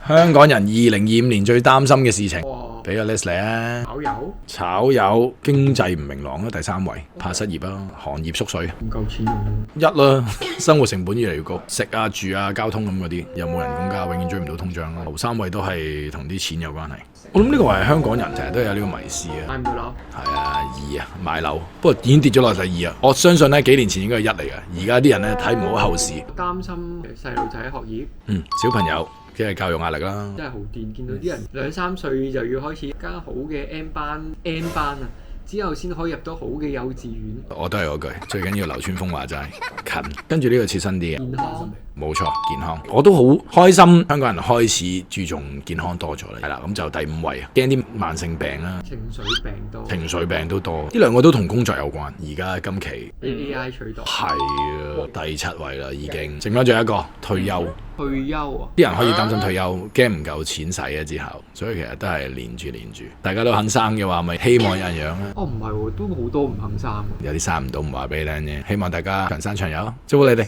香港人2025年最擔心嘅事情，哇，俾個 list 嚟啊！炒友炒友，經濟唔明朗啦，第3位，怕失業啦，行業縮水。唔夠錢用，一啦，生活成本越嚟越高，食啊住啊交通咁嗰啲，又冇人工加，永遠追唔到通脹啦。頭3位都係同啲錢有關係。我諗呢個係香港人成日都有呢個迷思啊。買唔到樓，係啊，2啊，買樓，不過已經跌咗落第2啊。我相信咧幾年前應該係1嚟嘅，而家啲人咧睇唔好後市。擔心細路仔學業，小朋友即係教育壓力啦。真係好癲！見到啲人2、3歲就要開始加好嘅 N 班啊，之後先可以入到好嘅幼稚園。我都係嗰句，最緊要流川楓話齋近，跟住呢個切身啲嘅。健康冇錯，健康我都好開心，香港人開始注重健康多咗啦。係啦，咁就第5位啊，驚啲慢性病啦，情緒病多，情緒病都多，呢2個都同工作有關。而家今期被 AI 取代，係啊，第7位啦已經，剩翻仲有一個退休。退休啊！啲人可以擔心退休，驚唔夠錢使啊之後，所以其實都係連住，大家都肯生嘅話，咪希望有人養啦。哦，唔係喎，都好多唔肯生喎。有啲生唔到，唔話俾你聽啫。希望大家長生長有，祝福你哋。